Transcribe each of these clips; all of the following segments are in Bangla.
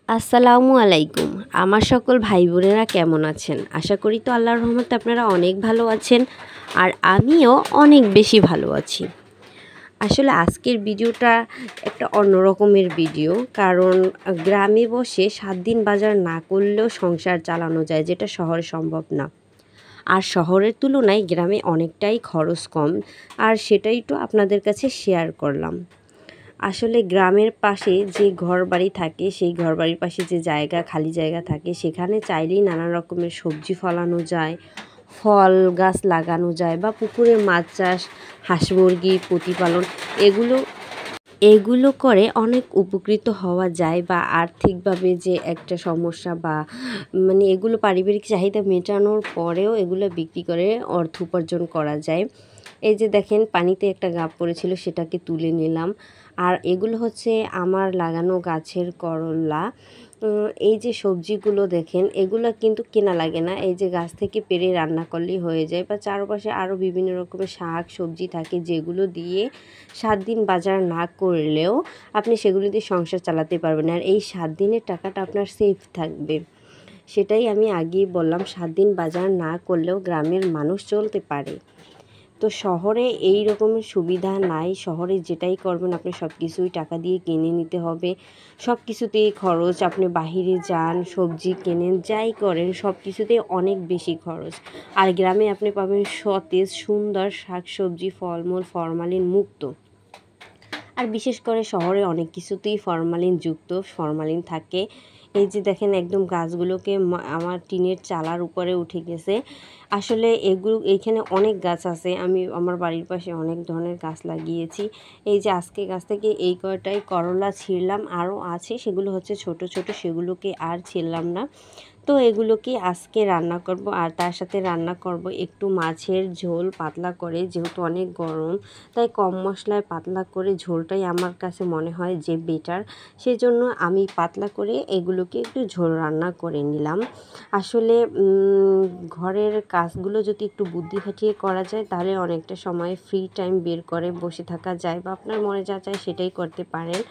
আসসালামু আলাইকুম। আমার সকল ভাই বোনেরা কেমন আছেন? আশা করি তো আল্লাহর রহমতে আপনারা অনেক ভালো আছেন, আর আমিও অনেক বেশি ভালো আছি। আসলে আজকের ভিডিওটা একটা অন্য রকমের ভিডিও, কারণ গ্রামে বসে ৭ দিন বাজার না করলেও সংসার চালানো যায়, যেটা শহরে সম্ভব না। আর শহরের তুলনায় গ্রামে অনেকটাই খরচ কম, আর সেটাই তো আপনাদের কাছে শেয়ার করলাম। আসলে গ্রামের পাশে যে ঘরবাড়ি থাকে, সেই ঘরবাড়ির পাশে যে খালি জায়গা থাকে, সেখানে চাইলেই নানা রকমের সবজি ফলানো যায়, ফল গাছ লাগানো যায়, বা পুকুরে মাছ চাষ, হাঁস মুরগি প্রতিপালন, এগুলো এগুলো করে অনেক উপকৃত হওয়া যায়। বা আর্থিকভাবে যে একটা সমস্যা, বা এগুলো পারিবারিক চাহিদা মেটানোর পরেও এগুলো বিক্রি করে অর্থ উপার্জন করা যায়। এই যে দেখেন, পানিতে একটা গাব পড়েছিল, সেটাকে তুলে নিলাম। আর এগুলো হচ্ছে আমার লাগানো গাছের করলা। এই যে সবজিগুলো দেখেন, এগুলো কিন্তু কেনা লাগে না, এই যে গাছ থেকে পেড়ে রান্না করলেই হয়ে যায়। বা চারপাশে আরও বিভিন্ন রকমের শাক সবজি থাকে, যেগুলো দিয়ে ৭ দিন বাজার না করলেও আপনি সেগুলো দিয়ে সংসার চালাতে পারবেন, আর এই ৭ দিনের টাকাটা আপনার সেফ থাকবে। সেটাই আমি আগেই বললাম, ৭ দিন বাজার না করলেও গ্রামের মানুষ চলতে পারে। তো শহরে এই রকমের সুবিধা নাই। শহরে যেটাই করবেন আপনি সব কিছুই টাকা দিয়ে কিনে নিতে হবে, সব কিছুতেই খরচ। আপনি বাহিরে যান, সবজি কেনেন, যাই করেন, সব কিছুতেই অনেক বেশি খরচ। আর গ্রামে আপনি পাবেন সতেজ সুন্দর শাকসবজি, ফলমূল ফরমালিন মুক্ত। আর বিশেষ করে শহরে অনেক কিছুতেই ফরমালিন থাকে। এই যে দেখেন, একদম গাছগুলোকে আমার টিনের চালার উপরে উঠে গেছে। আসলে এইখানে অনেক গাছ আছে, আমি আমার বাড়ির পাশে অনেক ধরনের গাছ লাগিয়েছি। এই যে আজকে গাছ থেকে এই কয়টাই করলা ছিঁড়লাম, আরও আছে, সেগুলো হচ্ছে ছোট ছোট, সেগুলোকে আর ছিঁড়লাম না। তো এগুলোকে আজকে রান্না করব, আর তার সাথে রান্না করব একটু মাছের ঝোল পাতলা করে, যেহেতু অনেক গরম, তাই কম মশলায় পাতলা করে ঝোলটাই আমার কাছে মনে হয় যে বেটার। সেজন্য আমি পাতলা করে এগুলোকে একটু ঝোল রান্না করে নিলাম। আসলে ঘরের কাজগুলো যদি একটু বুদ্ধি খাটিয়ে করা যায়, তাহলে অনেকটা সময় ফ্রি টাইম বের করে বসে থাকা যায়, বা আপনার মনে যা চায় সেটাই করতে পারেন।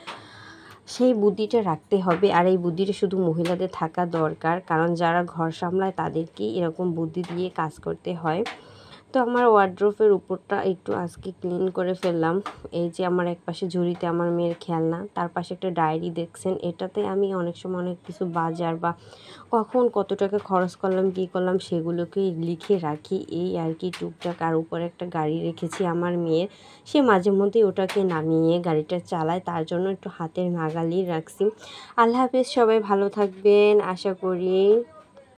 সেই বুদ্ধিটা রাখতে হবে, আর এই বুদ্ধিটা শুধু মহিলাদের থাকা দরকার, কারণ যারা ঘর সামলায় তাদেরকেই এরকম বুদ্ধি দিয়ে কাজ করতে হয়। তো আমার ওয়ার্ড্রোবের উপরটা একটু আজকে ক্লিন করে ফেললাম। এই যে আমার একপাশে ঝুড়িতে আমার মেয়ের খেলনা, তার পাশে একটা ডায়েরি দেখছেন, এটাতে আমি অনেক সময় অনেক কিছু বাজার বা কখন কত টাকা খরচ করলাম কী করলাম সেগুলোকে লিখে রাখি, এই আর কি টুকটাক। আর উপরে একটা গাড়ি রেখেছি আমার মেয়ের, সে মাঝে মধ্যেই ওটাকে নামিয়ে গাড়িটা চালায়, তার জন্য একটু হাতের নাগালই রাখছি। আল্লাহ হাফেজ, সবাই ভালো থাকবেন আশা করি।